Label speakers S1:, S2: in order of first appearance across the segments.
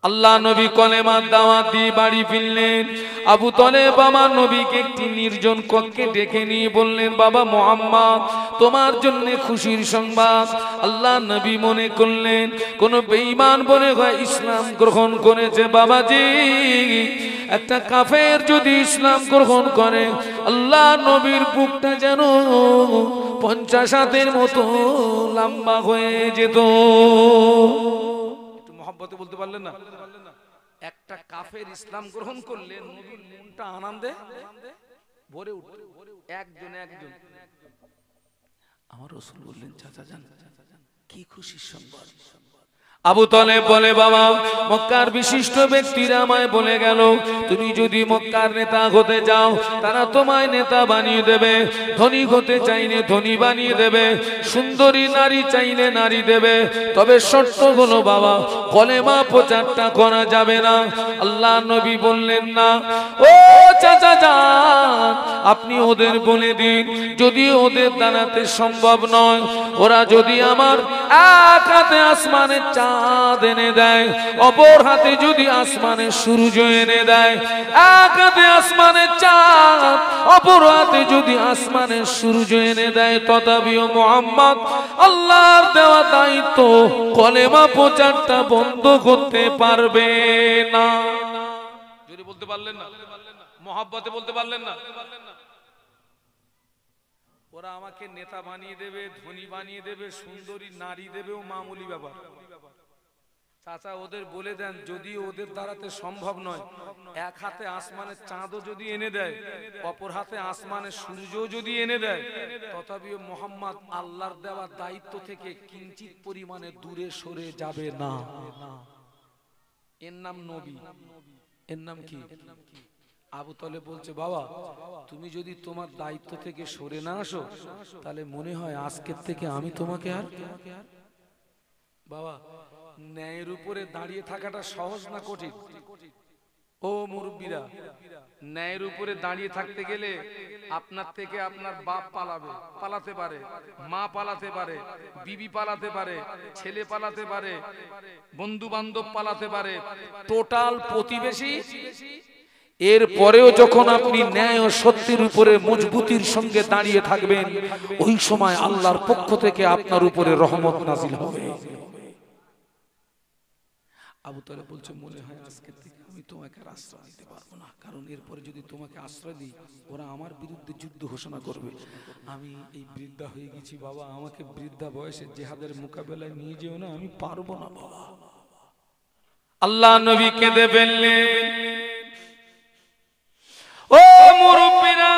S1: আল্লাহ নবী কলেমার দাওয়াত দিয়ে বাড়ি ফিরলেন। আবু তলেব আমার নবীকে একটি নির্জন কক্ষে ডেকে নিয়ে বললেন, বাবা মুহাম্মদ, তোমার জন্য খুশির সংবাদ। আল্লাহ নবী মনে করলেন কোন বেঈমান বনে হয় ইসলাম গ্রহণ করেছে। বাবাজি, একটা কাফের যদি ইসলাম গ্রহণ করে, আল্লাহ নবীর বুকটা যেন 50 হাতের মতো লম্বা হয়ে যেত। মহব্বতে বলতে পারলেন না? একটা কাফের ইসলাম গ্রহণ করলে নবীর মনটা আনন্দে ভরে উঠত। একজন আমার রাসূল বললেন, চাচা জান, কি খুশির সংবাদ। আবু তলেব বলে, বাবা, মক্কার বিশিষ্ট ব্যক্তিরা আমায় বলে গেল, তুমি যদি মক্কার নেতা হতে যাও, তারা তোমায় নেতা বানিয়ে দেবে। ধনী হতে চাইলে ধনী বানিয়ে দেবে, সুন্দরী নারী চাইলে নারী দেবে। তবে শর্ত হলো বাবা, কলেমা প্রচারটা করা যাবে না। আল্লাহ নবী বললেন, না ও চাচা যান, আপনি ওদের বলে দিন, যদি ওদের দাঁড়াতে সম্ভব নয়, ওরা যদি আমার এক হাতে আসমানের চাঁদ এনে দেয়, অপর হাতে যদি আসমানের সূর্য এনে দেয়, এক হাতে আসমানের চাঁদ, অপর হাতে যদি আসমানের সূর্য এনে দেয়, তথাপিও মুহাম্মদ আল্লাহর দেওয়া দায়িত্ব কলেমা প্রচারটা বন্ধ করতে পারবে না। যদি বলতে পারলেন না, মহব্বতে বলতে পারলেন না। ওরা আমাকে নেতা বানিয়ে দেবে, ধনী বানিয়ে দেবে, সুন্দরী নারী দেবে, ও মামুলি ব্যাপার। চাচা ওদের বলে দেন, যদি ওদের দ্বারাতে সম্ভব নয়, এক হাতে আসমানের চাঁদও যদি এনে দেয়, অপর হাতে আসমানের সূর্যও যদি এনে দেয়, তথাপিও মুহাম্মদ আল্লাহর দেওয়া দায়িত্ব থেকে কিঞ্চিত পরিমাণে দূরে সরে যাবে না। এর নাম নবী। এর নাম কি? আবু তলেব বলছে, বাবা, তুমি যদি তোমার দায়িত্ব থেকে সরে না আসো, তাহলে মনে হয় আজকের থেকে আমি তোমাকে আর। বাবা, ন্যায়ের উপরে দাঁড়িয়ে থাকাটা সহজ না কঠিন? ও মুরব্বীরা, ন্যায়ের উপরে দাঁড়িয়ে থাকতে গেলে আপনার থেকে আপনার বাপ পালাতে পারে, মা পালাতে পারে, বিবি পালাতে পারে, ছেলে পালাতে পারে, বন্ধু বান্ধব পালাতে পারে, টোটাল প্রতিবেশী। এর পরেও যখন আপনি ন্যায় ও সত্যের উপরে মজবুতির সঙ্গে দাঁড়িয়ে থাকবেন, ওই সময় আল্লাহর পক্ষ থেকে আপনার উপরে রহমত নাজিল হবে। আবু তলেব বলছে, মনে হয় আজকে থেকে আমি তোমাকে আশ্রয় দিতে পারবো না, কারণ এরপরে যদি তোমাকে আশ্রয় দিই, ওরা আমার বিরুদ্ধে যুদ্ধ ঘোষণা করবে। আমি এই বৃদ্ধা হয়ে গেছি বাবা, আমাকে বৃদ্ধা বয়সে জিহাদের মোকাবেলায় নিয়ে যেও না, আমি পারবো না বাবা। আল্লাহ নবী কেঁদে ফেললেন। ও মুরব্বীরা,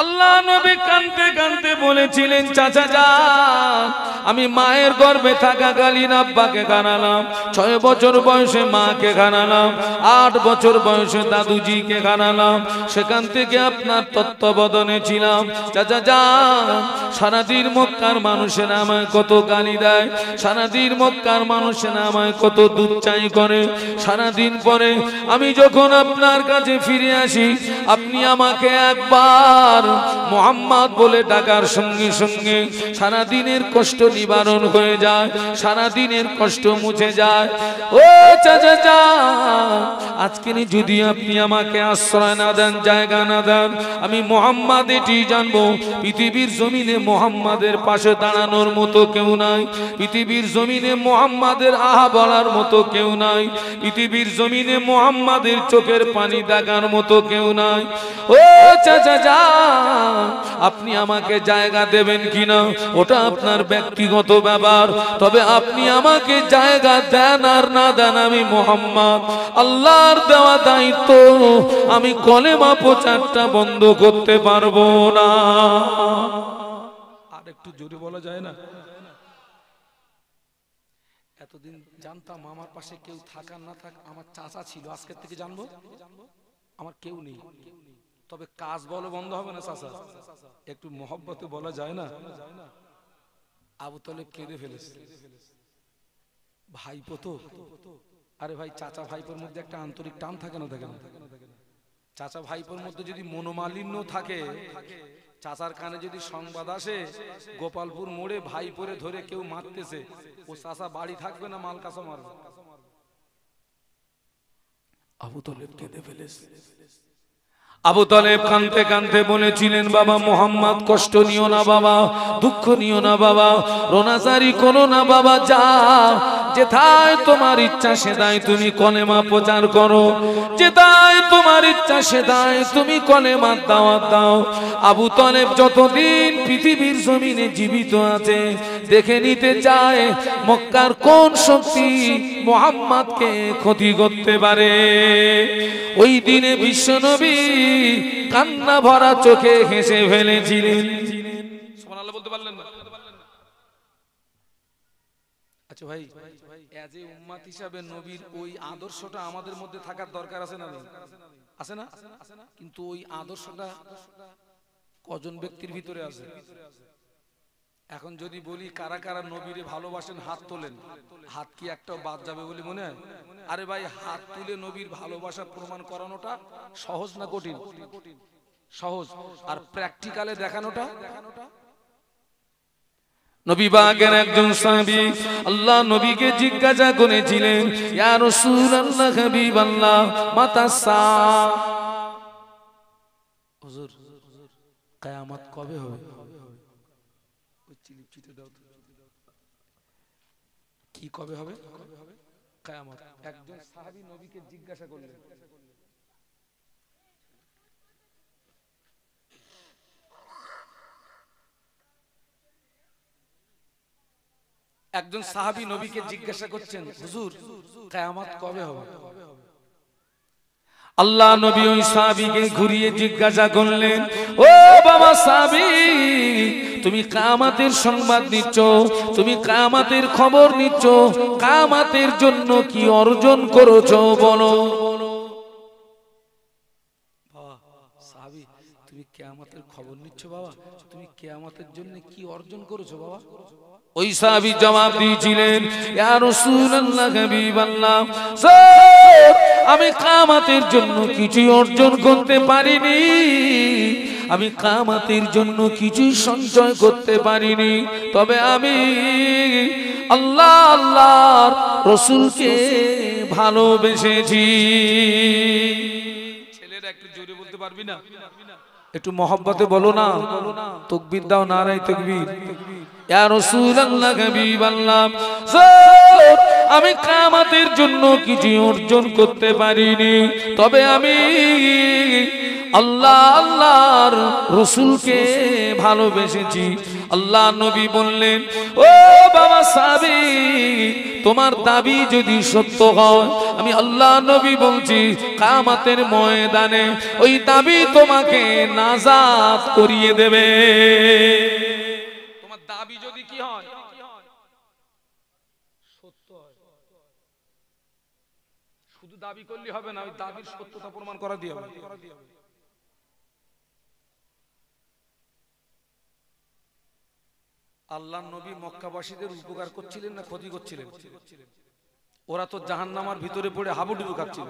S1: আল্লাহ নবী কাঁদতে কাঁদতে বলেছিলেন, চাচা যান, আমি মায়ের গর্ভে থাকাকালীন আব্বাকে খানালাম, 6 বছর বয়সে মাকে খানালাম, 8 বছর বয়সে দাদুজিকে খানালাম, সেখান থেকে আপনার তত্ত্বাবধানে ছিলাম। চাচা যান, সারাদিন মক্কার মানুষেরা আমায় কত গালি দেয়, সারাদিন মক্কার মানুষেরা আমায় কত দুচ্চাই করে। সারাদিন পরে আমি যখন আপনার কাছে ফিরে আসি, আপনি আমাকে একবার মুহাম্মদ বলে ডাকার সঙ্গে সঙ্গে সারা দিনের কষ্ট নিবারণ হয়ে যায়, সারা দিনের কষ্ট মুছে যায়। ও চাচা, আজকে যদি আপনি আমাকে আশ্রয় না দেন, জায়গা না দেন, আমি মুহাম্মদ এটি জানবো, পৃথিবীর জমিনে মুহাম্মাদের পাশে দাঁড়ানোর মতো কেউ নাই, পৃথিবীর জমিনে মুহাম্মাদের আহা বলার মতো কেউ নাই, পৃথিবীর জমিনে মুহাম্মাদের চোখের পানি দেখার মতো কেউ নাই। ও চাচা, আপনি আমাকে জায়গা দেবেন কিনা ওটা আপনার ব্যক্তিগত ব্যাপার, তবে আপনি আমাকে জায়গা দেন আর না দেন, আমি মুহাম্মদ আল্লাহর দেওয়া দায়িত্ব আমি কলেমা প্রচারটা বন্ধ করতে পারবো না। আর একটু জোরে বলা যায় না? এতদিন জানতাম আমার পাশে কেউ থাকার না থাক, আমার চাচা ছিল, আজকের থেকে জানবো আমার কেউ নেই। তবে কাজ বলো বন্ধ হবে না চাচা, একটু মহব্বতে বলা যায় না? আবু তলেব কেঁদে ফেলেছে। ভাইপো তো, আরে ভাই, চাচা ভাইপোর মধ্যে একটা আন্তরিক টান থাকে না? থাকে না? চাচা ভাইপোর মধ্যে যদি মনোমালিন্য থাকে, চাচার কানে যদি সংবাদ আসে গোপালপুর মোড়ে ভাইপোরে ধরে কেউ মারতেছে, ও চাচা বাড়ি থাকবে না মাল কাঁচা মারবে? আবু তলেব কেঁদে ফেলেছে। আবু তলেব কাঁদতে কাঁদতে বলেছিলেন, বাবা মুহাম্মদ, কষ্ট নিও না বাবা, দুঃখ নিও না বাবা, রোনাজারি করো না বাবা, যাও যেথায় তোমার ইচ্ছা সেদায় তুমি কলেমা প্রচার করো, যেথায় তোমার ইচ্ছা সেদায় তুমি কলেমার দাওয়াত দাও। আবু তলেব যতদিন পৃথিবীর জমিনে জীবিত আছে দেখে নিতে চায় মক্কার কোন শক্তি মুহাম্মদকে ক্ষতি করতে পারে। ওই দিনে বিশ্বনবী কান্না ভরা চোখে হেসে ফেলেছিলেন। সুবহানাল্লাহ বলতে পারলেন না? আচ্ছা ভাই, এজ এ উম্মত হিসাবে নবীর ওই আদর্শটা আমাদের মধ্যে থাকার দরকার আছে না? আছে না? কিন্তু ওই আদর্শটা কজন ব্যক্তির ভিতরে আছে? এখন যদি বলি কারা কারা নবীরে ভালোবাসেন হাত তোলেন, হাত কি একটাও বাদ যাবে বলে মনে হয়? আরে ভাই, হাত তুলে নবীর ভালোবাসা প্রমাণ করানোটা সহজ না কঠিন? সহজ। আর প্র্যাকটিক্যালে দেখানোটা? নবী পাকের একজন সাহাবী আল্লাহ নবীকে জিজ্ঞাসা করেছিলেন, ইয়া রাসূলুল্লাহ, হাবিবাল্লাহ, মাতা সা, হুজুর কিয়ামত কবে হবে? কি কবে হবে? কিয়ামত। একজন সাহাবী নবীকে জিজ্ঞাসা করলেন। একজন সাহাবী নবীকে জিজ্ঞাসা করছেন, হুজুর কিয়ামত কবে হবে? আল্লাহ নবী ওই সাহাবীকে ঘুরিয়ে জিজ্ঞাসা করলেন, ও বাবা সাহাবী, তুমি কিয়ামতের সংবাদ নিচ্ছ, তুমি কিয়ামতের খবর নিচ্ছ, কিয়ামতের জন্য কি অর্জন করেছো বলো। বাবা সাহাবী, তুমি কিয়ামতের খবর নিচ্ছ বাবা, তুমি কিয়ামতের জন্য কি অর্জন করেছো বাবা? ওই সাহাবী জবাব দিয়েছিলেন, ইয়া রাসূলুল্লাহ, হাবিবাল্লাহ, আমি কিয়ামতের জন্য কিছু অর্জন করতে পারিনি, আমি কিয়ামতের জন্য কিছু সঞ্চয় করতে পারিনি, তবে আমি আল্লাহ আল্লাহর রাসূলকে ভালোবেসেছি। ছেলেরা একটু জোরে বলতে পারবি না? একটু মহব্বতে বলো না, তাকবীর দাও, নারায়ে তাকবীর। ইয়া রাসূলুল্লাহ, হাবিবাল্লাহ, আমি কিয়ামতের জন্য কিছু অর্জন করতে পারিনি, তবে আমি আল্লাহ আল্লাহর রাসূলকে ভালোবেসেছি। আল্লাহ নবী বললেন, ও বাবা সাহাবী, তোমার দাবি যদি সত্য হয়, আমি আল্লাহ নবী বলছি কিয়ামতের ময়দানে ওই দাবি তোমাকে নাজাত করিয়ে দেবে। তোমার দাবি যদি কি হয়? সত্য হয়। শুধু দাবি করলে হবে না, ওই দাবির সত্যতা প্রমাণ করা দিয়ে হবে। আল্লাহ নবী মক্কাবাসীদের উপকার করছিলেন না ক্ষতি করছিলেন? ওরা তো জাহান্নামার ভিতরে পড়ে হাবুডুবু খাচ্ছিল।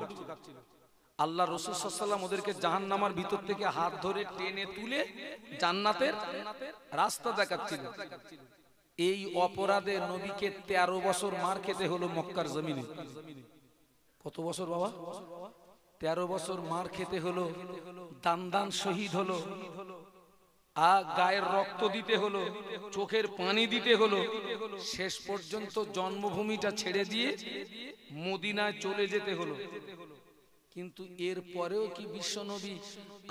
S1: আল্লাহ রাসূল সাল্লাল্লাহু আলাইহি ওয়াসাল্লাম ওদেরকে জাহান্নামার ভিতর থেকে হাত ধরে টেনে তুলে জান্নাতের রাস্তা দেখাচ্ছিলেন। এই অপরাধে নবীকে 13 বছর মার খেতে হলো মক্কার জমিনে। কত বছর বাবা? 13 বছর মার খেতে হলো, দান দান শহীদ হলো, গায়ের রক্ত দিতে হলো, চোখের পানি দিতে হলো, শেষ পর্যন্ত জন্মভূমিটা ছেড়ে দিয়ে মদিনায় চলে যেতে হলো। কিন্তু এর পরেও কি বিশ্বনবী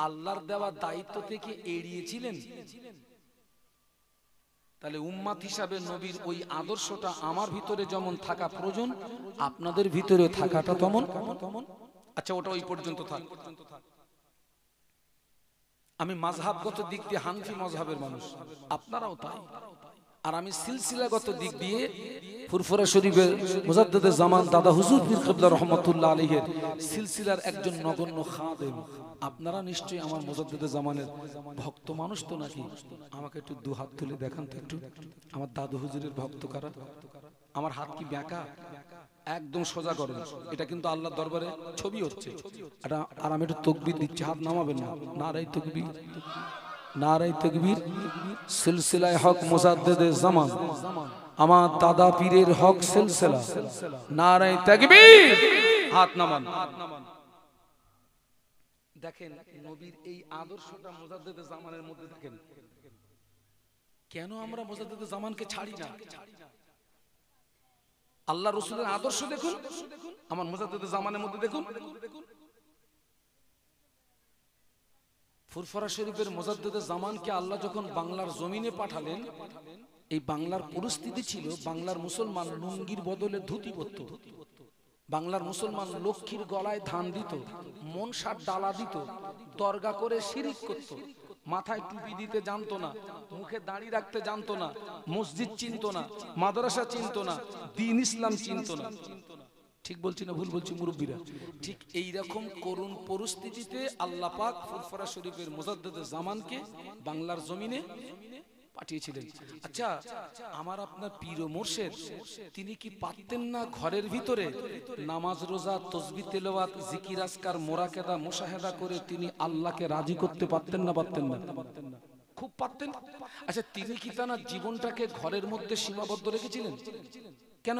S1: আল্লাহর দেওয়া দায়িত্ব থেকে এড়িয়েছিলেন? তাহলে উম্মাত হিসাবে নবীর ওই আদর্শটা আমার ভিতরে যেমন থাকা প্রয়োজন, আপনাদের ভিতরে থাকাটা তেমন। আচ্ছা, ওটা ওই পর্যন্ত থাক। আমি মাযহাবগত দিক দিয়ে হানফি মাযহাবের মানুষ, আপনারাও তাই। আর আমি সিলসিলাগত দিক দিয়ে ফুরফুরা শরীফের মুজাদ্দিদে জামান দাদা হুজুর পীর কিবলা রাহমাতুল্লাহ আলাইহির সিলসিলার একজন নগণ্য খাদেম। আপনারা নিশ্চয়ই আমার মুজাদ্দিদে জামানের ভক্ত মানুষ তো নাকি? আমাকে একটু দু হাত তুলে দেখান তো একটু, আমার দাদু হুজুরের ভক্ত কারা? আমার হাত কি ব্যাকা? একদম সোজা করেন। এটা কিন্তু আল্লাহর দরবারে ছবি হচ্ছে। আর আমি একটু তাকবীর দিচ্ছি, হাত নামাবেন না। নারায়ে তাকবীর, নারায়ে তাকবীর। সিলসিলায়ে হক মুজাদ্দিদে জামান, আমার দাদা পীরের হক সিলসিলা। নারায়ে তাকবীর। হাত নামান। দেখেন নবীর এই আদর্শটা মুজাদ্দেদে জামানের মধ্যে দেখেন, কেন আমরা মুজাদ্দেদে জামানকে ছাড়ি না? আল্লাহ রাসূলের আদর্শ দেখুন, আমার মুজাদ্দেদে জামানের মধ্যে দেখুন। ফুরফুরা শরীফের মুজাদ্দেদে জামানকে আল্লাহ যখন বাংলার জমিনে পাঠালেন, এই বাংলার পরিস্থিতি ছিল বাংলার মুসলমান লুঙ্গির বদলে ধুতি পরত, বাংলার মুসলমান লক্ষ্মীর গলায় ধান দিত, মনসার ডালা দিত, দরগা করে শিরিক করত, মাথায় টুপি দিতে জানতো না, মুখে দাড়ি রাখতে জানতো না, মসজিদ চিনতো না, মাদ্রাসা চিনতো না, দ্বীন ইসলাম চিনতো না। ঠিক বলছি না ভুল বলছি মুরব্বীরা? ঠিক এই রকম করুণ পরিস্থিতিতে আল্লাহ পাক ফুরফুরা শরীফের মুজাদ্দেদে জামানকে বাংলার জমিনে পাঠিয়েছিলেন। আচ্ছা, আমার আপনার পীর ও মুর্শিদ তিনি কি পারতেন না ঘরের ভিতরে নামাজ রোজা তাসবিহ তেলাওয়াত জিকির আজকার মোরাকাদা মুশাহাদা করে তিনি আল্লাহকে রাজি করতে পারতেন না? পারতেন না? খুব পারতেন। আচ্ছা, তিনি কি তার জীবনটাকে ঘরের মধ্যে সীমাবদ্ধ রেখেছিলেন? কেন?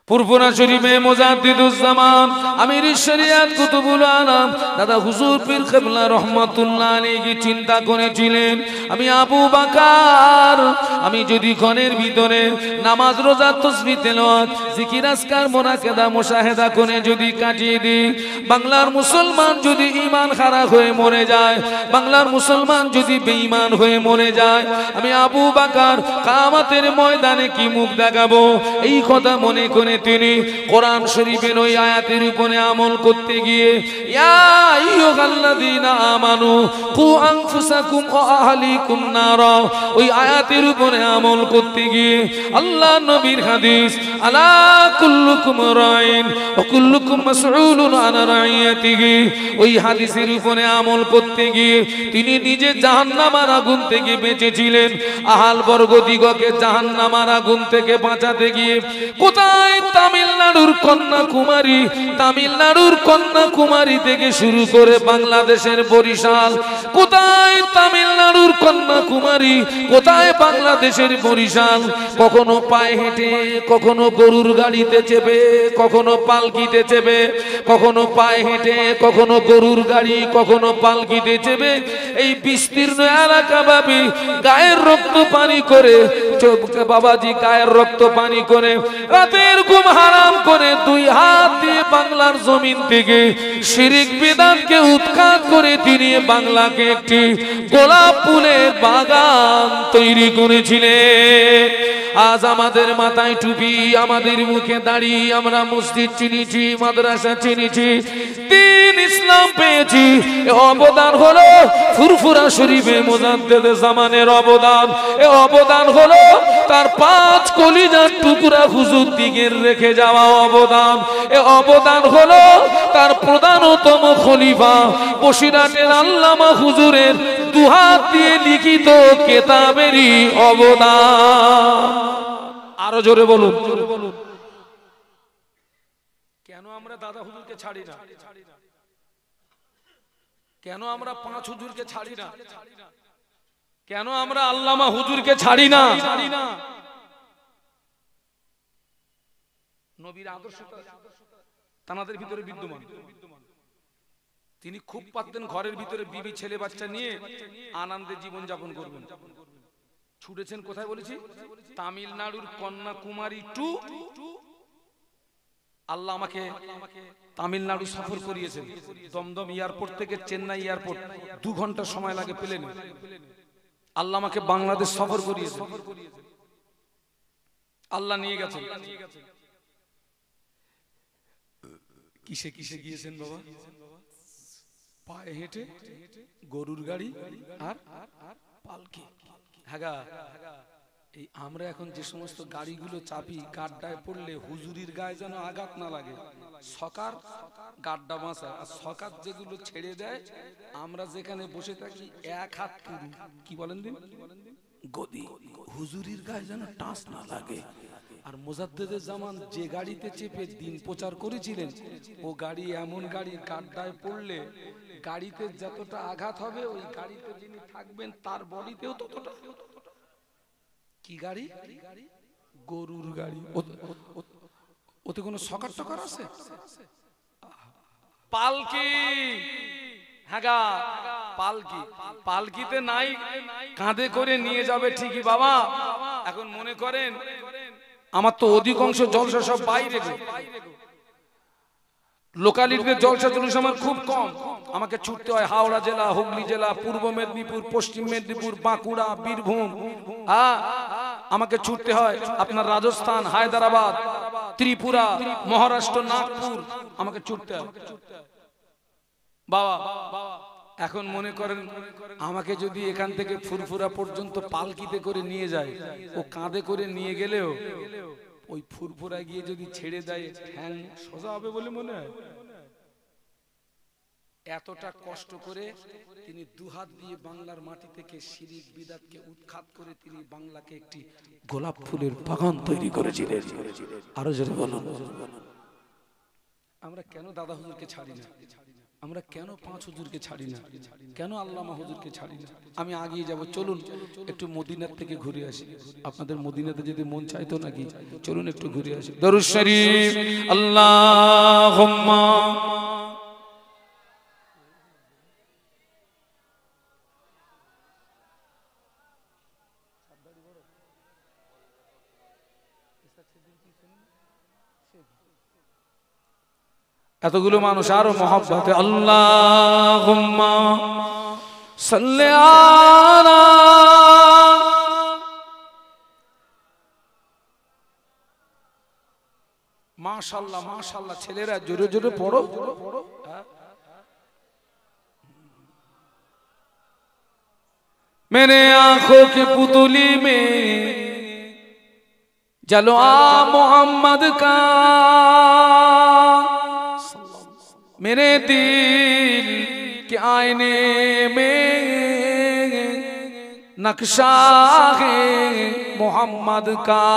S1: ফুরফুরা শরীফে মুজাদ্দিদুজ্জামান আমির শরিয়াত কুতুবুল আলম দাদা হুজুর পীর কিবলা রাহমাতুল্লাহ আলাইহি চিন্তা করেছিলেন, আমি আবু বকর আমি যদি ঘরের ভিতরে নামাজ রোজা তাসবিহ তেলাওয়াত জিকির আজকার মোনাকাদা মুশাহাদা করে যদি কাটিয়ে দিই, বাংলার মুসলমান যদি ঈমান খারাপ হয়ে মরে যায়, বাংলার মুসলমান যদি বেঈমান হয়ে মরে যায়, আমি আবু বকর কিয়ামতের ময়দানে কি মুখ দেখাবো? এই কথা মনে করে তিনি কোরআন শরীফের ওই আয়াতের উপরে আমল করতে গিয়ে ইয়া আইয়ুহাল্লাযীনা আমানু কু আনফুসাকুম ওয়া আহলিকুম নারা, ওই আয়াতের উপরে আমল করতে গিয়ে আল্লাহ নবীর হাদিস আলা কুল্লুকুম রাইন ওয়া কুল্লুকুম মাসউলুন আন রাইয়াতিহি, ওই হাদিসের উপরে আমল করতে গিয়ে তিনি নিজে জাহান্নামের আগুন থেকে বেঁচেছিলেন, আহাল বর্গদিগকে জাহান্নামের আগুন থেকে বাঁচাতে গিয়ে কোথায় তামিলনাড়ুর কন্যাকুমারী, তামিলনাড়ুর কন্যাকুমারী থেকে শুরু করে বাংলাদেশের বরিশাল, কোথায় তামিলনাড়ুর কন্যাকুমারী, কোথায় বাংলাদেশের বরিশাল, কখনো পায়ে হেঁটে, কখনো গরুর গাড়িতে চেপে, কখনো পালকিতে চেপে, কখনো পায়ে হেঁটে, কখনো গরুর গাড়ি, কখনো পালকিতে চেপে এই বিস্তীর্ণ এলাকা ভাবি গায়ের রক্ত পানি করে, বাবাজি গায়ের রক্ত পানি করে, রাতের ঘুম হারাম করে দুই হাত দিয়ে বাংলার জমিন থেকে শিরিক বিধানকে উৎখাত করে তিনি বাংলাকে একটি গোলাপ ফুলের বাগান তৈরি করেছিলেন। আজ আমাদের মাথায় টুপি, আমাদের মুখে দাড়ি, আমরা মসজিদ চিনেছি, মাদ্রাসা চিনেছি, দ্বীন ইসলাম পেয়েছি, এ অবদান হলো ফুরফুরা শরীফে মুজাদ্দেদে জামানের অবদান। এ অবদান হলো তার 5 কলিজার টুকরা হুজুর দিগের রেখে যাওয়া অবদান। এ অবদান হলো তার প্রধানতম খলিফা বসিরহাটের আল্লামা হুজুরের দুহাত দিয়ে লিখিত কেতাবেরই অবদান। আরো জোরে বলুন। কেন আমরা দাদা হুজুরকে ছাড়ি না? কেন আমরা 5 হুজুরকে ছাড়ি না? কেন আমরা আল্লামা হুজুরকে ছাড়ি না? নবীর আদর্শটা তানাদের ভিতরে বিদ্যমান। তিনি খুব পারতেন ঘরের ভিতরে বিবি ছেলে বাচ্চা নিয়ে আনন্দে জীবন যাপন করবেন। ছুটেছেন কোথায় বলেছি? তামিলনাড়ুর কন্যাকুমারী টু। আল্লাহ আমাকে তামিলনাড়ু সফর করিয়েছেন। দমদম এয়ারপোর্ট থেকে চেন্নাই এয়ারপোর্ট 2 ঘন্টা সময় লাগে প্লেনে। আল্লাহ আমাকে বাংলাদেশ সফর করিয়েছেন। আল্লাহ নিয়ে গেছেন। কিসে কিসে গিয়েছেন বাবা? পায়ে হেঁটে, গরুর গাড়ি আর পালকি। হ্যাঁ, এই আমরা এখন যে সমস্ত গাড়িগুলো চাপি, গাড্ডায় পড়লে হুজুরির গায়ে যেন আঘাত না লাগে, সকার গাড্ডা বাঁচা, আর সকার যেগুলো ছেড়ে দেয়, আমরা যেখানে বসে থাকি 1 হাত পুরু, কি বলেন দিন, গদি, হুজুরির গায়ে যেন টাচ না লাগে। আর মুজাদ্দেদে জামান যে গাড়িতে চেপে দিন প্রচার করেছিলেন, ও গাড়ি এমন গাড়ি, গাড্ডায় পড়লে গাড়িতে যতটা আঘাত হবে ওই গাড়িতে যিনি থাকবেন তার বডিতেও ততটা। কি গাড়ি? গরুর গাড়ি। ওতে কোনো সকার টকার আছে? পালকি, হ্যাঁ গা পালকি, পালকিতে নাই, কাঁধে করে নিয়ে যাবে ঠিকই বাবা। এখন মনে করেন আমার তো অধিকাংশ জলসা সব বাইরে, লোকালিটিতে জলসা জলুস আমার খুব কম। আমাকে ছুটতে হয় হাওড়া জেলা, হুগলি জেলা, পূর্ব মেদিনীপুর, পশ্চিম মেদিনীপুর, বাঁকুড়া, বীরভূম, আমাকে ছুটতে হয় আপনার রাজস্থান, হায়দ্রাবাদ, ত্রিপুরা, মহারাষ্ট্র, নাগপুর, আমাকে ছুটতে হয় বাবা। এখন মনে করেন আমাকে যদি এখান থেকে ফুরফুরা পর্যন্ত পালকিতে করে নিয়ে যায়, ও কাঁধে করে নিয়ে গেলেও ওই ফুরফুরা গিয়ে যদি ছেড়ে দেয় ঠ্যাং সোজা হবে বলে মনে হয়? এতটা কষ্ট করে তিনি দুহাত দিয়ে বাংলার মাটি থেকে শিরিক বিদাতকে উৎখাত করে তিনি বাংলাকে একটি গোলাপ ফুলের বাগান তৈরি করেছিলেন। আরো জোরে বলুন। আমরা কেন দাদা হুজুরকে ছাড়ি না? আমরা কেন পাঁচ হুজুরকে ছাড়ি না? কেন আল্লামা হুজুরকে ছাড়ি না? আমি আগিয়ে যাব, চলুন একটু মদিনার থেকে ঘুরে আসি। আপনাদের মদিনাতে যদি মন চাইতো নাকি, চলুন একটু ঘুরে আসি। দরুদ শরীফ আল্লাহুম্মা এতগুলো মানুষ আরো মহব্বতে আল্লাহুম্মা সাল্লি আলা মাশাআল্লাহ মাশাআল্লাহ। ছেলেরা জোরে জোরে পড়ো। मेरे आंखों की पुतली में जलो आ मोहम्मद का, मेरे दिल के आईने में नक्शा है मोहम्मद का।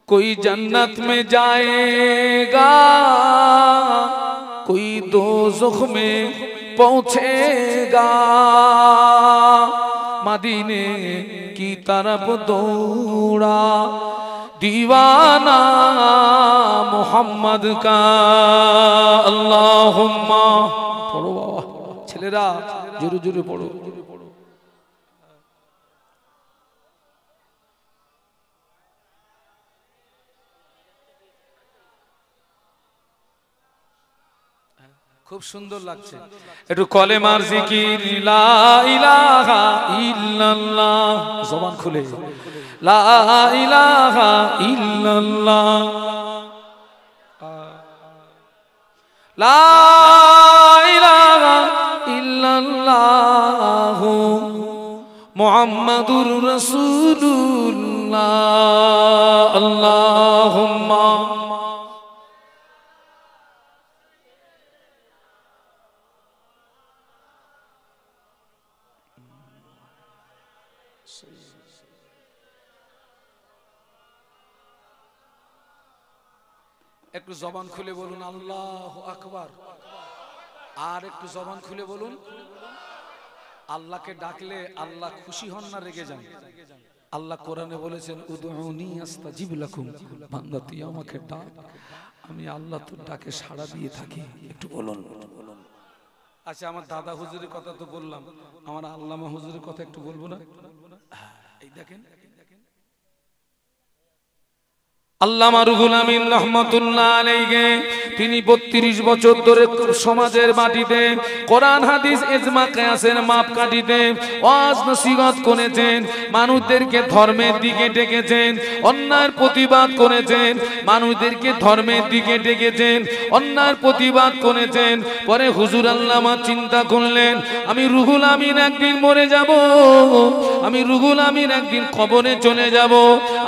S1: कोई जन्नत में जाएगा, कोई दोज़ख में पहुंचेगा, मदीने की तरफ दौड़ा दीवाना मोहम्मद का। अल्लाहुम्मा पढ़ो बाबा, ছেলেরা জোরে জোরে পড়ো। খুব সুন্দর লাগছে। একটু কলেমার জিকির লা ইলাহা ইল্লাল্লাহ, জবান খুলে লা ইলাহা ইল্লাল্লাহ, লা ইলাহা ইল্লাল্লাহ মুহাম্মাদুর রাসূলুল্লাহ। আল্লাহুম্মা একটু জবান খুলে বলুন আল্লাহু আকবার। আর একটু জবান খুলে বলুন আল্লাহকে ডাকলে আল্লাহ খুশি হন না রেগে যান? আল্লাহ কোরআনে বলেছেন উদউনি আস্তাজিব লাকুম, বান্দা তুই আমাকে ডাক, আমি আল্লাহ তোর ডাকে সাড়া দিয়ে থাকি। একটু বলুন। আচ্ছা আমার দাদা হুজুরের কথা তো বললাম, আমার আল্লামা হুজুরের কথা একটু বলবো না? এই দেখেন আল্লামা রুহুল আমিন রাহমাতুল্লাহ আলাইহি, তিনি 32 বছর ধরে সমাজের মাটিতে কোরআন হাদিস ইজমা কিয়াসের মাপকাঠিতে ওয়াজ নসিহত করেছেন, মানুষদেরকে ধর্মের দিকে ডেকেছেন, অন্যায়ের প্রতিবাদ করেছেন, মানুষদেরকে ধর্মের দিকে ডেকেছেন, অন্যায়ের প্রতিবাদ করেছেন। পরে হুজুর আল্লামা চিন্তা করলেন আমি রুহুল আমিন একদিন মরে যাব, আমি রুহুল আমিন একদিন কবরে চলে যাব,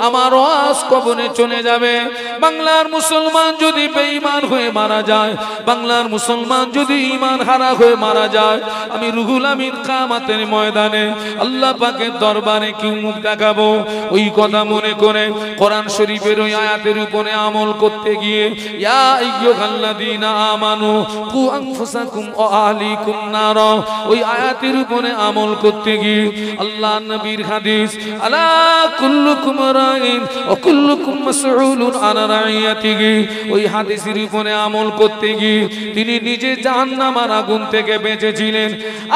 S1: আমার ওয়াজ কবরে চলে যাবে। বাংলার মুসলমান যদি বেঈমান হয়ে মারা যায়, বাংলার মুসলমান যদি ঈমান হারা হয়ে মারা যায়, আমি রুহুল আমিন কিয়ামতের ময়দানে আল্লাহ পাকের দরবারে কি মুখ দেখাবো? ওই কথা মনে করে কোরআন শরীফের ওই আয়াতের উপরে আমল করতে গিয়ে ইয়া আইয়ুহাল্লাযীনা আমানু কু আনফুসাকুম ওয়া আহলিকুম নার, ওই আয়াতের উপরে আমল করতে গিয়ে আল্লাহ নবীর হাদিস আলা কুল্লুকুম রাইন ওয়া কুল্লুকুম মাসউলুন আন রাইয়াতিহি, ওই হাদিসের উপরে আমল করতে গিয়ে তিনি নিজে জাহান্নামের আগুন থেকে বেঁচেছিলেন।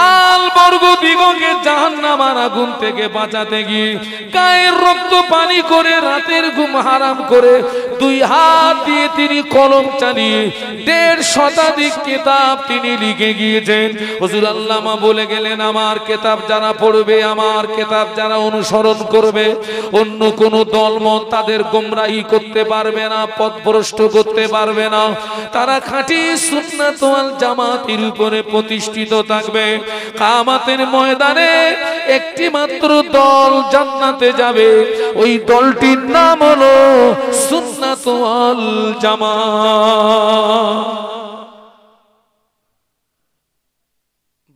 S1: আল বর্গ দিগকে জাহান্নামের আগুন থেকে বাঁচাতে গিয়ে গায়ের রক্ত পানি করে রাতের ঘুম হারাম করে দুই হাত দিয়ে তিনি কলম চালিয়ে ১.৫ শতাধিক কিতাব তিনি লিখে গিয়েছেন। হুজুর আল্লামা বলে গেলেন, আমার কিতাব যারা পড়বে, আমার কিতাব যারা অনুসরণ করবে, অন্য কোন দলমত তাদের গোমরাহি করতে পারবে না, পথভ্রষ্ট করতে পারবে না। তারা খাঁটি সুন্নাত ওয়াল জামাতের উপরে প্রতিষ্ঠিত থাকবে। কিয়ামতের ময়দানে একটি মাত্র দল জান্নাতে যাবে, ওই দলটির নাম হলো সুন্নাত ওয়াল জামাত।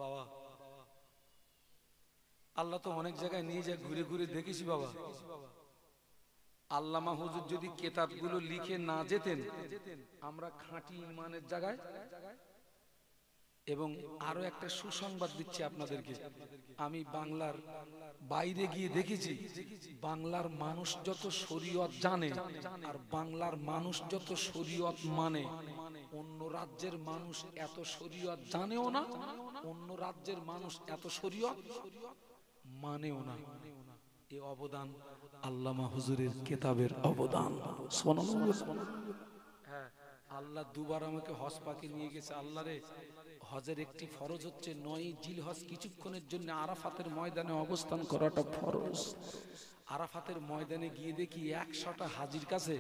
S1: বাবা, আল্লাহ তো অনেক জায়গায় নিয়ে যায়, ঘুরে ঘুরে দেখেছি বাবা। আল্লামা হুজুর যদি কিতাবগুলো লিখে না যেতেন, আমরা খাঁটি ঈমানের জায়গায়। এবং আরো একটা সুসংবাদ দিচ্ছি আপনাদেরকে, আমি বাংলার বাইরে গিয়ে দেখেছি, বাংলার মানুষ যত শরীয়ত জানে আর বাংলার মানুষ যত শরীয়ত মানে, অন্য রাজ্যের মানুষ এত শরীয়ত জানেও না, অন্য রাজ্যের মানুষ এত শরীয়ত মানেও না। এই অবদান আল্লামা হুজুরের কিতাবের অবদান। হ্যাঁ, আল্লাহ দুবার আমাকে হজ পাকে নিয়ে গেছে। আল্লাহ রে, হজের একটি ফরজ হচ্ছে ৯ জিলহজ কিছুক্ষণের জন্য আরাফাতের ময়দানে অবস্থান করাটা ফরজ। আরাফাতের ময়দানে গিয়ে দেখি ১০০টা হাজির কাছে,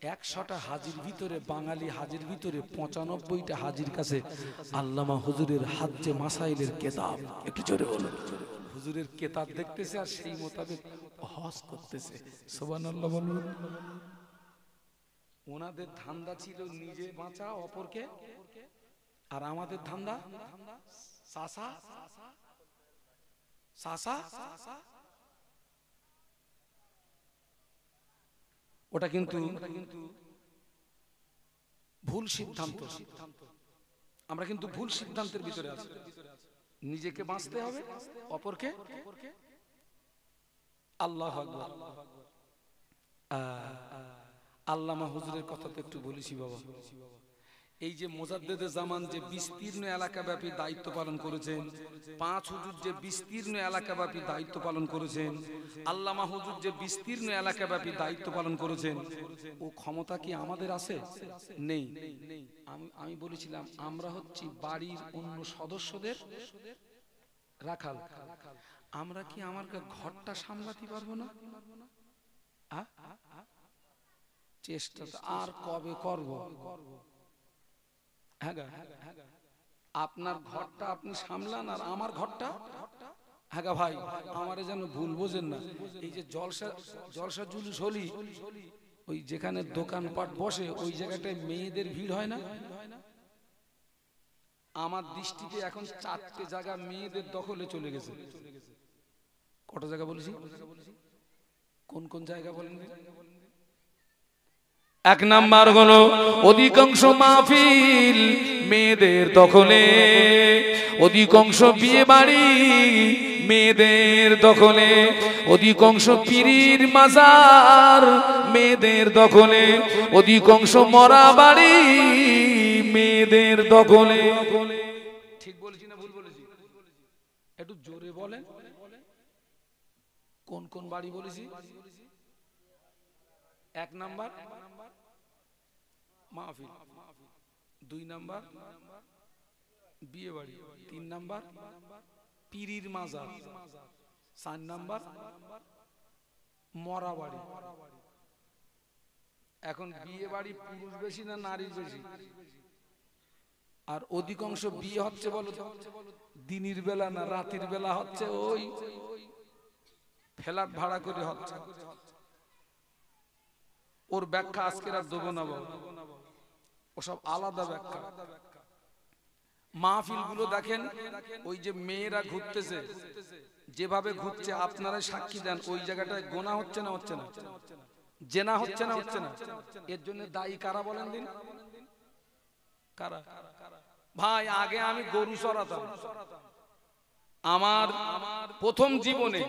S1: ১০০টা হাজির ভিতরে, বাঙালি হাজির ভিতরে ৯৫টা হাজির কাছে আল্লামা হুজুরের হাজ্জে মাসাইলের কিতাব। একটু জোরে বলুন। হুজুরের কিতাব দেখতেছে আর সেই মোতাবেক হজ করতেছে। সুবহানাল্লাহ বলুন। ওনাদের ধান্দা ছিল নিজে বাঁচা, অপরকে, আর আমাদের ধান্দা সাসা সাসা। ওটা কিন্তু ভুল সিদ্ধান্ত। আমরা কিন্তু ভুল সিদ্ধান্তের ভিতরে আছি। নিজেকে বাঁচতে হবে, অপরকে। আল্লাহু আকবার। আল্লামা হুজুরের কথা তো একটু বলেছি বাবা। এই যে মুজাদ্দেদে জামান যে বিস্তীর্ণ এলাকাব্যাপী দায়িত্ব পালন করেছেন, ৫ হুজুর যে বিস্তীর্ণ এলাকাব্যাপী দায়িত্ব পালন করেছেন, আল্লামা হুজুর যে বিস্তীর্ণ এলাকাব্যাপী দায়িত্ব পালন করেছেন, ও ক্ষমতা কি আমাদের আছে? নেই। আমি বলেছিলাম আমরা হচ্ছি বাড়ির অন্য সদস্যদের রাখাল। আমরা কি আমার ঘরটা সামলাতে পারবো না? চেষ্টা আর কবে করব? আপনার ঘরটা আপনি সামলান আর আমার ঘরটা। হ্যাঁ ভাই, আমারে যেন ভুল বোঝেন না। এই যে জলসা জুলুস হলি, ওই যেখানে দোকানপাট বসে ওই জায়গাটায় মেয়েদের ভিড় হয় না? আমার দৃষ্টিতে এখন ৪টে জায়গা মেয়েদের দখলে চলে গেছে। কটা জায়গা বলেছি? কোন কোন জায়গা বলেন? ১ নাম্বার হলো অধিকাংশ মাহফিল মেয়েদের দখলে, অধিকাংশ বিয়ে বাড়ি মেয়েদের দখলে, অধিকাংশ পীরের মাজার মেয়েদের দখলে, অধিকাংশ মরা বাড়ি মেয়েদের দখলে। ঠিক বলেছি না ভুল বলেছি? একটু জোরে বলেন। কোন কোন বাড়ি বলেছি? ১ নাম্বার মাহফিল, ২ নাম্বার বিয়ে বাড়ি, ৩ নাম্বার পীরের মাজার, ৪ নাম্বার মরা বাড়ি। এখন বিয়ে বাড়ি পুরুষ বেশি না নারী বেশি? আর অধিকাংশ বিয়ে হচ্ছে বলো দিনের বেলা না রাতের বেলা হচ্ছে? ওই ফ্ল্যাট ভাড়া করে হচ্ছে। ওর ব্যাখ্যা আজকে আর দেবো না বাবা, ওসব আলাদা ব্যাখ্যা। মাহফিল গুলো দেখেন, ওই যে মেয়েরা ঘুরতেছে, যেভাবে ঘুরছে আপনারা সাক্ষী দেন, ওই জায়গাটায় গোনা হচ্ছে না হচ্ছে না, জেনা হচ্ছে না হচ্ছে না, এর জন্য দায়ী কারা বলেন দিন? কারা? ভাই আগে আমি গরু চড়াতাম, আমার প্রথম জীবনে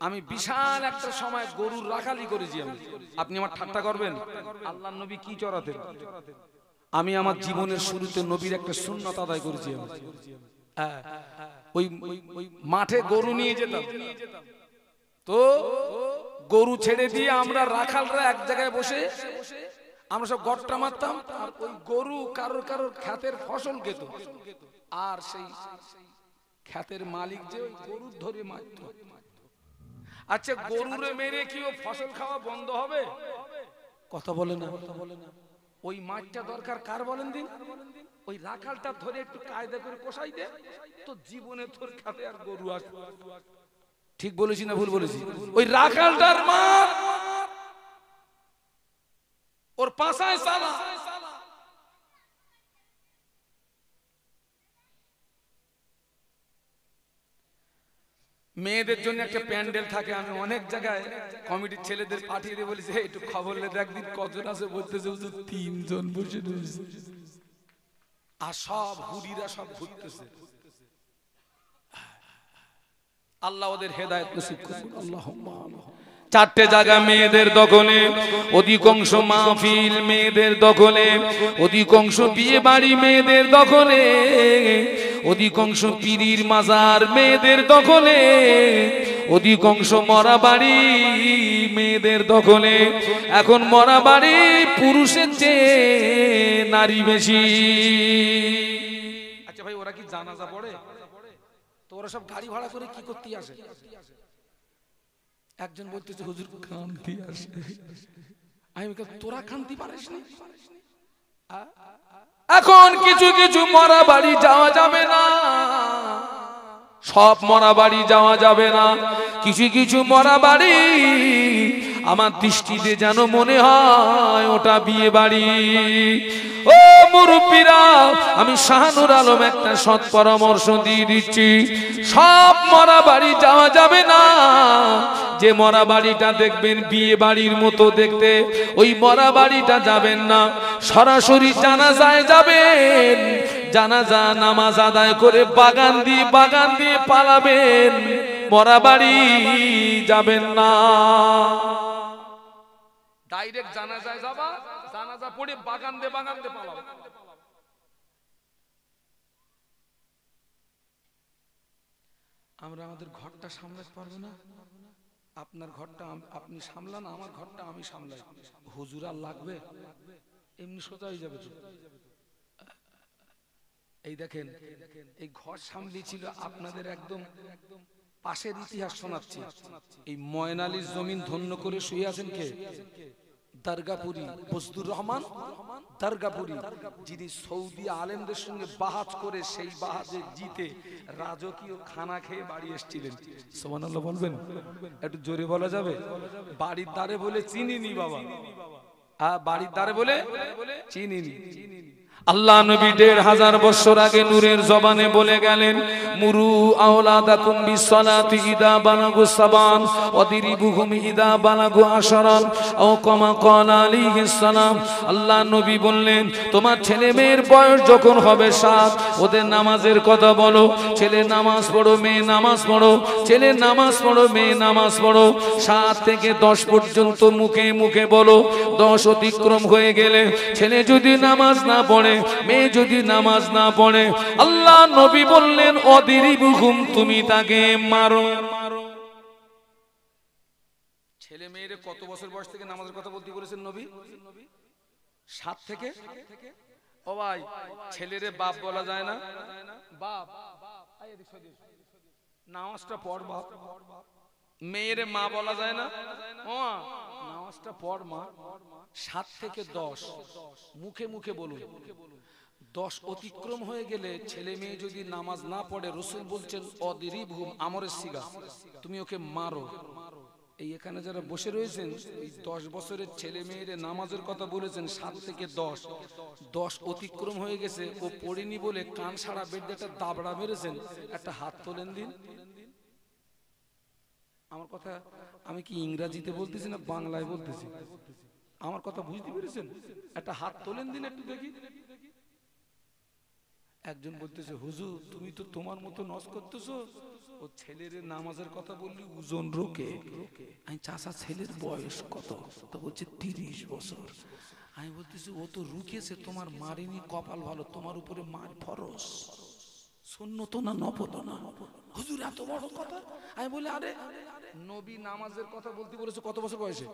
S1: আমি বিশাল একটা সময় গরুর রাখালি করেছি আমি। আপনি আমার ঠাট্টা করবেন? আল্লাহর নবী কি চড়াতেন? আমি আমার জীবনের শুরুতে নবীর একটা সুন্নাত আদায় করেছি আমি। ওই মাঠে গরু নিয়ে যেতাম, তো গরু ছেড়ে দিয়ে আমরা রাখালরা এক জায়গায় বসে আমরা সব গট্টা মারতাম, আর ওই গরু কারোর কারোর ক্ষেতের ফসল খেত, আর সেই ক্ষেতের মালিক যে ওই গরু ধরে মারত। আচ্ছা গরুরে মেরে কি ও ফসল খাওয়া বন্ধ হবে? কথা বলে না। ওই মাঠটা দরকার কার বলেন দিন? ওই রাখালটা ধরে একটু কায়দা করে কষাই দে, তো জীবনে তোর খাতে আর গরু আসবে। ঠিক বলেছি না ভুল বলেছি? ওই রাখালটার মা ওর পাশায় সালা। মেয়েদের জন্য একটা প্যান্ডেল থাকে, আমি অনেক জায়গায় কমিটির ছেলেদের পাঠিয়ে দিয়ে বলেছি একটু খবর লে দেখদিন কজন আছে, বলতেছে 3 জন বসে রয়েছে, আর সব হুডিরা সব ঘুরতেছে। আল্লাহ ওদের হেদায়েত নসিব করুন, আল্লাহুম্মা আমিন। 4টে জায়গা মেয়েদের দখলে, অধিকাংশ মাহফিল মেয়েদের দখলে, অধিকাংশ বিয়ে বাড়ি মেয়েদের দখলে, অধিকাংশ পীরির মাজার মেয়েদের দখলে, অধিকাংশ মরা বাড়ি মেয়েদের দখলে। এখন মরা বাড়ি পুরুষের চেয়ে নারী বেশি। আচ্ছা ভাই ওরা কি জানাজা পড়ে? তো ওরা সব গাড়ি ভাড়া করে কি করতে আসে? একজন বলতেছে হুজুর কান্তি আসে। আমি বলি তোরা কান্তি পারিস না? এখন কিছু কিছু মরা বাড়ি যাওয়া যাবে না, সব মরা বাড়ি যাওয়া যাবে না। কিছু কিছু মরা বাড়ি আমার দৃষ্টিতে যেন মনে হয় ওটা বিয়ে বাড়ি। ও মুরব্বীরা, আমি শাহানুর আলম একটা সৎ পরামর্শ দিয়ে দিচ্ছি, সব মরা বাড়ি যাওয়া যাবে না। যে মরা বাড়িটা দেখবেন বিয়ে বাড়ির মতো দেখতে, ওই মরা বাড়িটা যাবেন না, সরাসরি জানাজায় যাবেন। জানাজা নামাজ আদায় করে বাগান দিয়ে পালাবেন, মরা বাড়ি যাবেন না। ডাইরেক্ট জানাজায় যাবা, জানাজা পড়ে বাগান দিয়ে পালাবে। আমরা আমাদের ঘরটা সামলাতে পারবো না। আপনার ঘরটা আপনি সামলান, আমার ঘরটা আমি সামলাই। হুজুর আর লাগবে? এমনি সোজা হয়ে যাবে। এই দেখেন, এই ঘর সামলিয়েছিল আপনাদের একদম পাশের ইতিহাস শোনাচ্ছি। এই ময়নালির জমিন ধন্য করে শুয়ে আছেন কে? দরগাপুরি বজদুর রহমান দরগাপুরি, যিনি সৌদি আলেমদের সঙ্গে বাহাত করে সেই বাহাতে জিতে রাজকীয় খানা খেয়ে বাড়ি এসেছিলেন। সুবহানাল্লাহ বলবেন? একটু জোরে বলা যাবে? বাড়ির দ্বারে বলে চিনিনি বাবা, বাড়ির দ্বারে বলে চিনিনি। আল্লাহ নবী 1500 বছর আগে নূরের জবানে বলে গেলেন, মুরু আওলাদাকুম বিসসালাতি ইদা বালাগু সাবান ওয়াদিরিবুহুম ইদা বালাগু আশরান আও কামা ক্বালা আলাইহিস সালাম। আল্লাহ নবী বললেন, তোমার ছেলে মেয়ের বয়স যখন হবে 7, ওদের নামাজের কথা বলো। ছেলে নামাজ পড়ো, মেয়ে নামাজ পড়ো, ছেলে নামাজ পড়ো, মেয়ে নামাজ পড়ো। 7 থেকে 10 পর্যন্ত মুখে মুখে বলো। 10 অতিক্রম হয়ে গেলে ছেলে যদি নামাজ না পড়ে, মেয়ে যদি নামাজ না পড়ে, আল্লাহ নবী বললেন অদিরিবুহুম, তুমি তাকে মারো। ছেলে মেয়ের কত বছর বয়স থেকে নামাজের কথা বলতে বলেছেন নবী? 7 থেকে। ও ভাই, ছেলেরে বাপ বলা যায় না? বাপ নামাজটা পড় বাপ। মেয়েরে মা বলা যায় না? ও নামাজটা পড় মা। 7 থেকে 10 মুখে মুখে বলুন। 10 অতিক্রম হয়ে গেলে ছেলে মেয়ে যদি নামাজ না পড়ে, রাসূল বলছেন অদিরিবহুম, আমরের সিগা, তুমি ওকে মারো।
S2: এই এখানে যারা বসে রয়েছেন এই 10 বছরের ছেলে মেয়েরে নামাজের কথা বলেছেন, 7 থেকে 10 অতিক্রম হয়ে গেছে, ও পড়েনি বলে কান সারা বেড একটা দাবড়া মেরেছেন, একটা হাত তোলেন দিন। আমার কথা আমি কি ইংরেজিতে বলতেছি না বাংলায় বলতেছি? আমার কথা বুঝতে পেরেছেন? একটা হাত তোলেন দিন একটু দেখি। একজন বলতেছে, হুজুর তুমি তো তোমার মতো নজ করতেছো, ও ছেলের নামাজের কথা বললি ওজন রোকে। আমি চাচা ছেলের বয়স কত? তো বলছে 30 বছর। আমি বলতেছি ও তো রুকেছে, তোমার মারিনি, কপাল ভালো, তোমার উপরে মার ফরজ, সুন্নত না নফল না। হুজুর এত বড় কথা? আমি বলি আরে নবী নামাজের কথা বলতে বলেছে কত বছর বয়সে,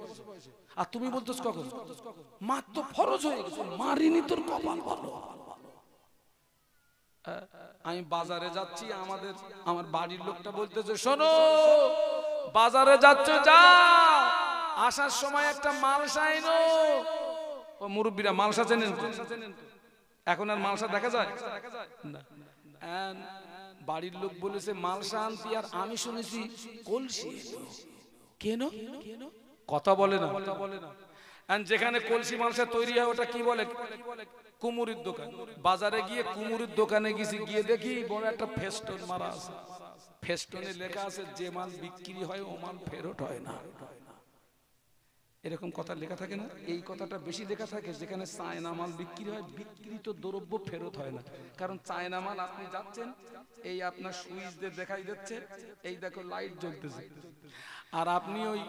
S2: আর তুমি বলতেছ কখন? মার তো ফরজ হয়ে গেছে, মারিনি, তোর কপাল ভালো। আমি বাজারে যাচ্ছি, আমার বাড়ির লোকটা বলতেছে, শোনো বাজারে যাচ্ছ যা, আসার সময় একটা মালসা এনো। ও মুরব্বীরা মালসা চেনেন তো? এখন আর মালসা দেখা যায় না। বাড়ির লোক বলেছে মালসা আনতি, আর আমি শুনেছি কলসি। কেন কথা বলে না? যেখানে কলসি মালসা তৈরি হয় ওটা কি বলে? কুমুরির দোকান। বাজারে গিয়ে কুমুরির দোকানে গেছি, গিয়ে দেখি বড় একটা ফেস্টন মারা আছে। ফেস্টনে লেখা আছে যে মাল বিক্রি হয় ও মাল ফেরত হয় না। এরকম কথা লেখা থাকে না? এই কথাটা বেশি লেখা থাকে যেখানে চায়না মাল বিক্রি হয়, বিক্রিত দ্রব্য ফেরত হয় না। কারণ চায়না মাল আপনি যাচ্ছেন, এই আপনার সুইচ দিয়ে দেখাই দিচ্ছে, এই দেখো লাইট জ্বলতেছে, আর আপনি ওই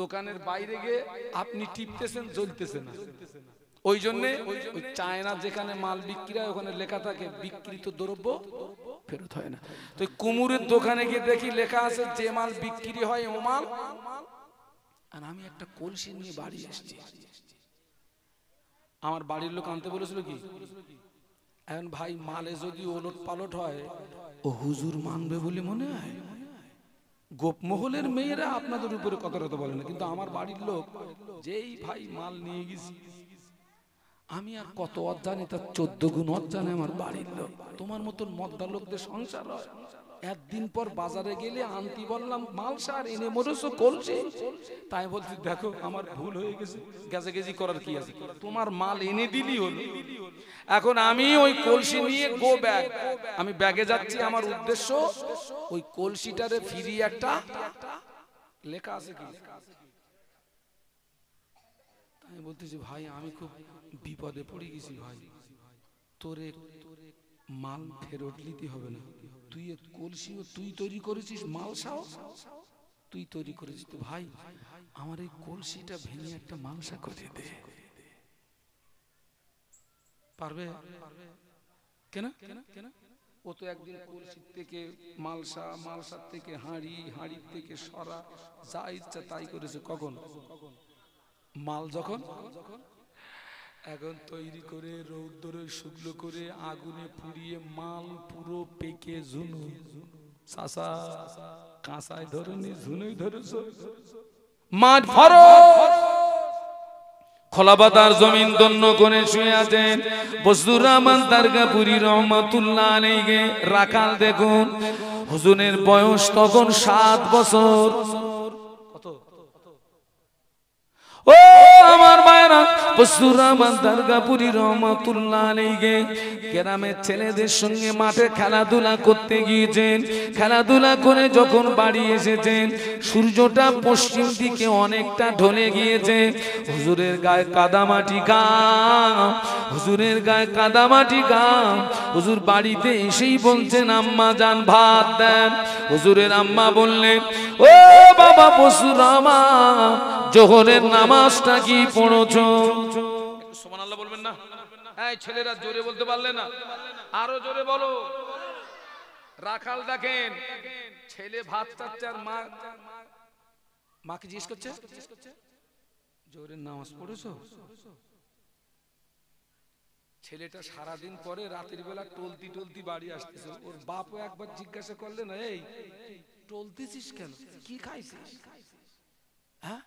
S2: দোকানের বাইরে গিয়ে আপনি টিপতেছেন, জ্বলতেছে না। ওই জন্য ওই চায়না যেখানে মাল বিক্রি হয় ওখানে লেখা থাকে বিক্রিত দ্রব্য ফেরত হয় না। তো কুমুরের দোকানে গিয়ে দেখি লেখা আছে যে মাল বিক্রি হয় ও মাল। আর আমি একটা কলসি নিয়ে বাড়ি এসেছি। আমার বাড়ির লোক আনতে বলেছিল কি, এখন ভাই মালে যদি ওলট পালট হয় ও হুজুর মানবে বলে মনে হয়? গোপমহলের মেয়েরা আপনাদের উপরে কথা বলে না, কিন্তু আমার বাড়ির লোক যেই ভাই মাল নিয়ে গেছি, আমি আর কত অজানি তার 14 গুণ অজানে আমার বাড়ির লোক। তোমার মতন মদ্দা লোকদের সংসার হয়। একদিন পর বাজারে গেলে আনতি বললাম মালসা, আর এনে মরেছো কলসি। তাই বলছি দেখো আমার ভুল হয়ে গেছে, গেজি করার কি আছে, তোমার মাল এনে দিলি হলো। এখন আমি ওই কলসি নিয়ে গো ব্যাগ, আমি ব্যাগে যাচ্ছি, আমার উদ্দেশ্য ওই কলসিটারে ফিরি একটা লেখা আছে কি। আমি বলতেছি ভাই আমি খুব বিপদে পড়ে গেছি ভাই, তোরে মাল ফেরত নিতে হবে না, তুই কলসিও তুই তৈরি করেছিস, মালসাও তুই তৈরি করেছিস, তো ভাই আমার এই কলসিটা ভেঙে একটা মালসা করে দে। পারবে? কেন? ও তো একদিন কলসির থেকে মালসা, মালসার থেকে হাঁড়ি, হাঁড়ির থেকে সরা, যা ইচ্ছা তাই করেছে। কখন? মাল যখন এখন তৈরি করে রৌদ্রে শুকনো করে আগুনে পুড়িয়ে মাল পুরো পেকে ঝুনু চাষা কাঁসায় ধরেনি, ঝুনুই ধরেছ। মাঠ ফরজ, খোলাবাতার জমিন দন্য করে শুয়ে আছেন বজলুর রহমান দারগাপুরি রহমাতুল্লাহ আলাইহি। রাখাল দেখুন, হুজুরের বয়স তখন 7 বছর। কত? ও আমার মায়েরা, বজলুর রহমান দারগাপুরি রহমাতুল্লাহ আলাইহি গ্রামের ছেলেদের সঙ্গে মাঠে খেলাধুলা করতে গিয়েছেন। খেলাধুলা করে যখন বাড়ি এসেছেন, সূর্যটা পশ্চিম দিকে অনেকটা ঢলে গিয়েছে। হুজুরের গায়ে কাদামাটি গাম, হুজুরের গায়ে কাদামাটি গাম। হুজুর বাড়িতে এসেই বলছেন আম্মা জান ভাত দেন। হুজুরের আম্মা বললেন, ও বাবা বজলুর রহমান, জোহরের নামাজটা কি পড়ছো? সুবহানাল্লাহ বলবেন না? এই ছেলেরা জোরে বলতে পারলে না, আরো জোরে বলো। রাখাল দেখেন ছেলে ভাত চাচ্ছে, আর মাকে জিজ্ঞেস করছে জোহরের নামাজ পড়েছো? ছেলেটা সারাদিন পরে রাতের বেলা টলতি টলতি বাড়ি আসতেছে। ওর বাপও একবার জিজ্ঞাসা করলে না, এই টলতেছিস কেন, কি খাইছিস? হ্যাঁ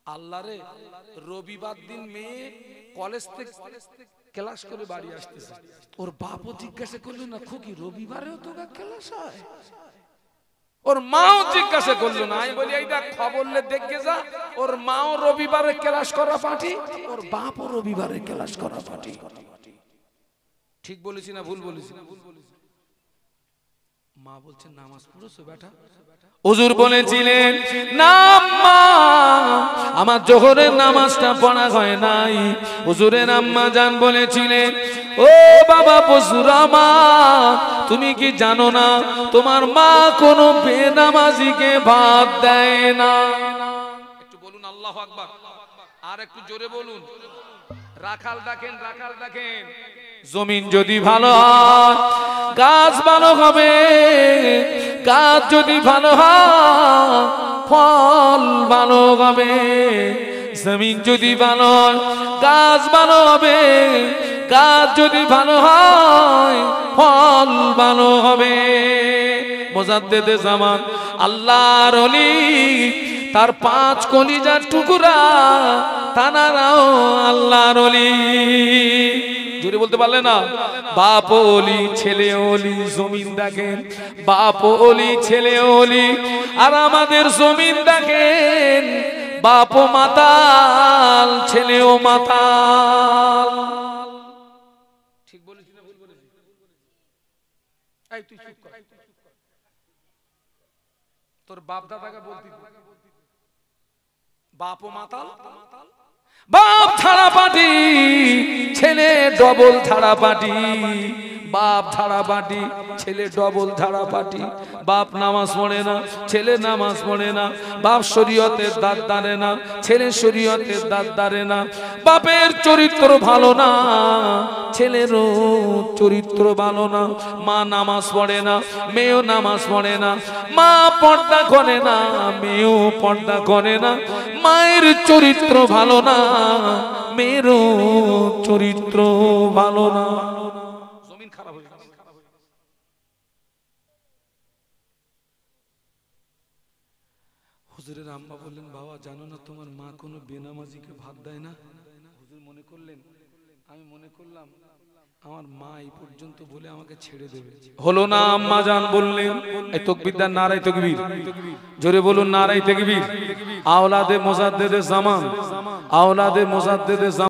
S2: আল্লাহরে, রবিবার দিন মেয়ে কলেজ থেকে ক্লাস করে বাড়ি আসতেছে, ওর বাপও জিজ্ঞাসা করলো না খুকি রবিবারেও তো ক্লাস হয়? ওর মাও জিজ্ঞাসা করলো না। আমি বলি এইটা খবরলে দেখে যা, ওর মাও রবিবারে ক্লাস করা পার্টি, ওর বাপও রবিবারে ক্লাস করা পার্টি। ঠিক বলেছি না ভুল বলেছি? মা বলছে নামাজ পড়েছো বেটা? হুজুর বলেছিলেন না মা, আমার জোহরের নামাজটা পড়া হয় নাই। হুজুরের আম্মা জান বলেছিলেন ও বাবা পশুরামা, তুমি কি জানো না তোমার মা কোনো বেনামাজিকে ভাত দেয় না? একটু বলুন আল্লাহু আকবার, আর একটু জোরে বলুন। রাখাল দেখেন, রাখাল দেখেন, জমিন যদি ভালো হয় গাছ ভালো হবে, গাছ যদি ভালো হয় ফল ভালো হবে, জমিন যদি ভালো হয় গাছ ভালো হবে, গাছ যদি ভালো হয় ফল ভালো হবে। মুজাদ্দেদে জামান আল্লাহর ওলি, তার 5 কলিজার টুকরা, তানারাও আল্লাহর ওলি। জোরে বলতে পারলে না? বাপ ওলি ছেলে ওলি, জমিন দেখেন বাপ ওলি ছেলে ওলি, আর আমাদের জমিন দেখেন বাপ মাতাল ছেলেও মাতাল। ঠিক বলেছি না ভুল বলেছি? এই তুই চুপ কর, তোর বাপ দাদাকে বলতি বাপ মাতাল, বাপ ছাড়া পাটি, ছেলে ডবল ছাড়া পাটি, বাপ ছাড়া পাটি, ছেলে ডবল ছাড়া পাটি। বাপ নামাজ পড়ে না, ছেলে নামাজ পড়ে না, বাপ শরীয়তের দাঁত দাঁড়ে না, ছেলে শরীয়তের দাঁত দাঁড়ে না, বাপের চরিত্র ভালো না, ছেলেরও চরিত্র ভালো না, মা নামাজ পড়ে না, মেয়েও নামাজ পড়ে না, মা পর্দা করে না, মেয়েও পর্দা করে না, মায়ের চরিত্র ভালো না, মেয়েরও চরিত্র ভালো না। জমিন খারাপ হয়ে গেছে। হুজুরের আম্মা বললেন বাবা জানো না তোমার মা কোনো বেনামাজিকে ভাত দেয় না? হুজুর মনে করলেন, আমি মনে করলাম আমার মা এই পর্যন্ত বলে আমাকে ছেড়ে দেবে। হলো না, আম্মা জান বললেন এই তাকবীর দেন, নারায়ে তাকবীর, জোরে বলুন নারায়ে তাকবীর। আওলাদে মুজাদ্দেদে জামান, আওলাদে মুজাদ্দেদে জামান।